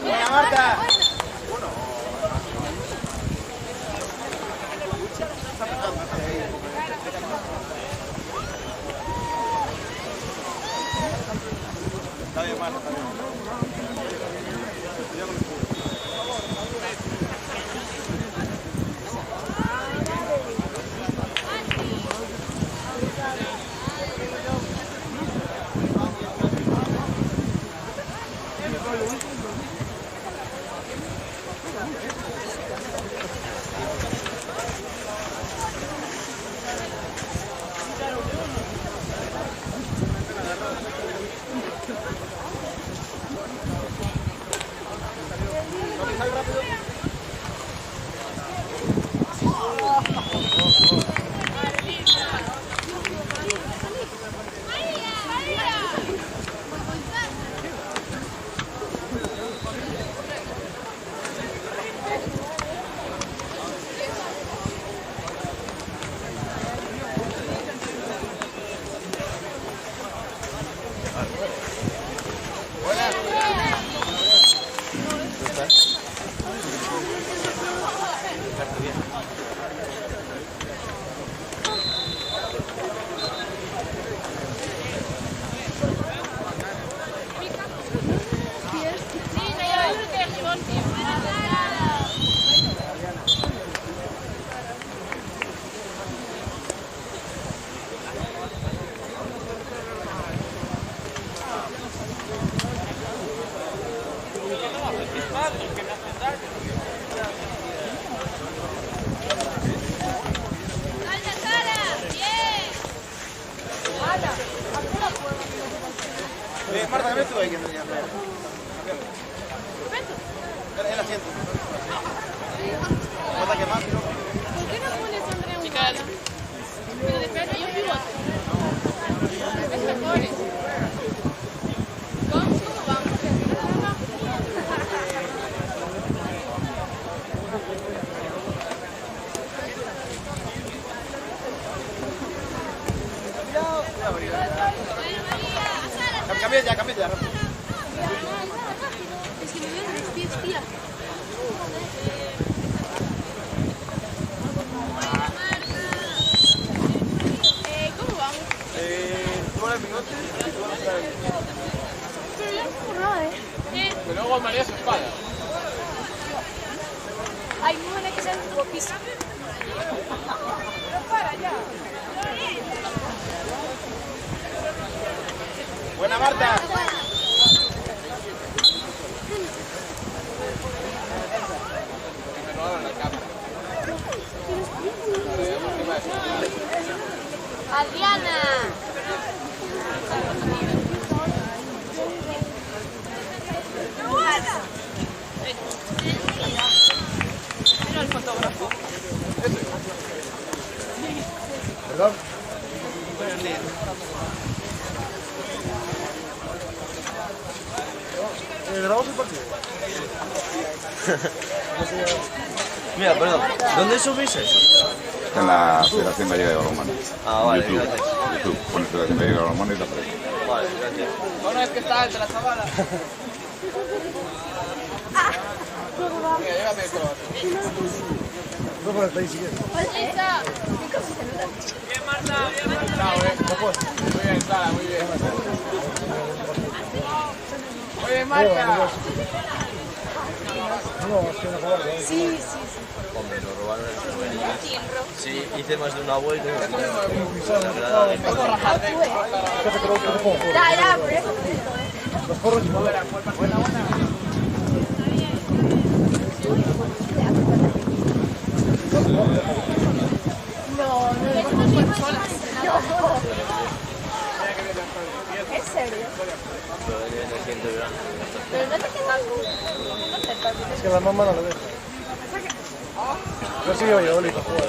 Buena Marta. Está bien, Marta, está bien. Marta, ¿qué estuvo ahí? ¿Quién tenía? El asiento. ¿Cuánto que más? ¿Por qué no pones Andrea un cara? Pero después hay un pivote. Es mejor eso. ¿Cómo vamos? Cambia ya. Es que me ven los pies, tía. ¿Cómo vamos? Tú eres bigote y tú eres la Pero ya no nada, Pero luego María su espada. Ay, muy buena que sean guapísimas. No para ya. Buena Marta. Me robaron la cama. Adriana. Mira el fotógrafo. Perdón. ¿Grabamos el partido? Mira, perdón, ¿dónde subís eso? En la Federación Gallega de Balonmano. Ah, vale, YouTube. gracias. YouTube. Pones Federación Gallega de Balonmano y te aparece. Vale, gracias. Bueno, es que está alta la chavala. Mira, llévame el color. No puedes ahí si quieres. Lisa. Bien, Marta, bien, Marta. Muy bien, Sara, muy bien. Dinamarca. No, es que no jugar, ¿eh? Sí. Hombre, lo robaron el souvenir. Sí, hice más de una vuelta. La verdad, Ya, pero eso Los porros, ¿en serio? Pero no te quedas es que la mamá no lo deja. Yo sí que voy a Oli para jugar.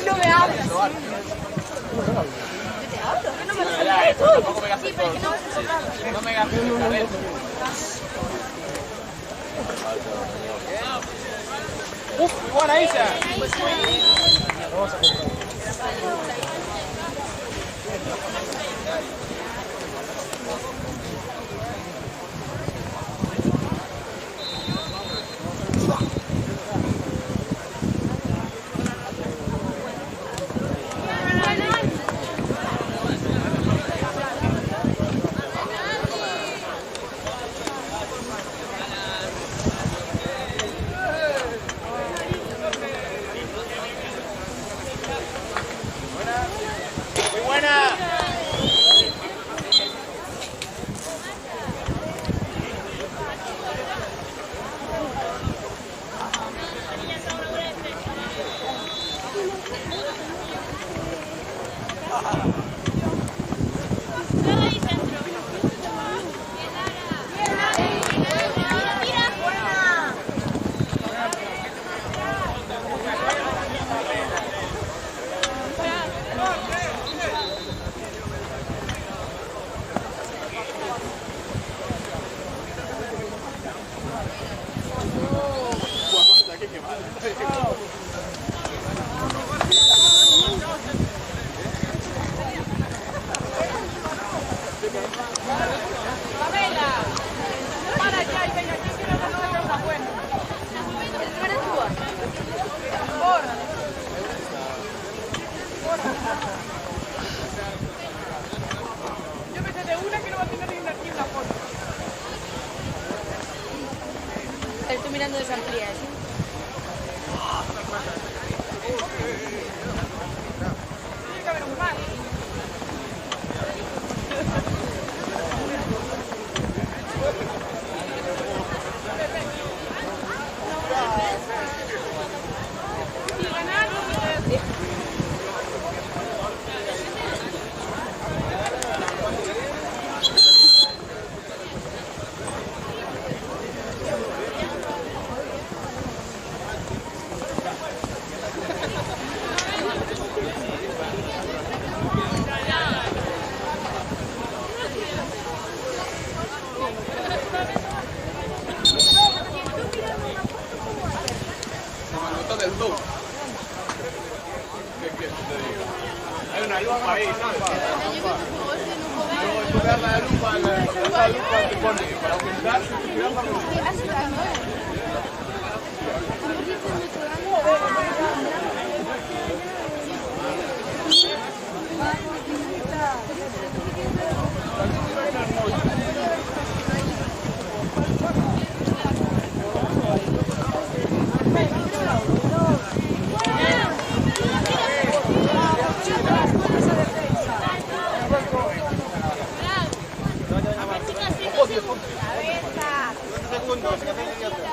No me hables. Tampoco me gastes todo. No me gastes todo. ¡Uf! ¡Buena esa! Vamos a comprar. ¡Muy buena! Yo pensé de una que no va a tener ni una foto. Estoy mirando de amplía, ¿sí? Tiene que haber un más. Y ganar, Del zoom. ¿Qué quieres que te diga? Hay una lupa ahí, ¿sabes? Luego después de dar la lupa, la lupa te pone para aumentar. Segundos, que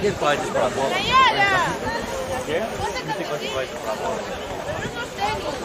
Quem faz isso pra bola? Daniela! Quê? Você Não sei quanto faz isso pra bola. Eu não sei.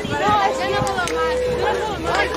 No, ya no puedo más. No puedo más.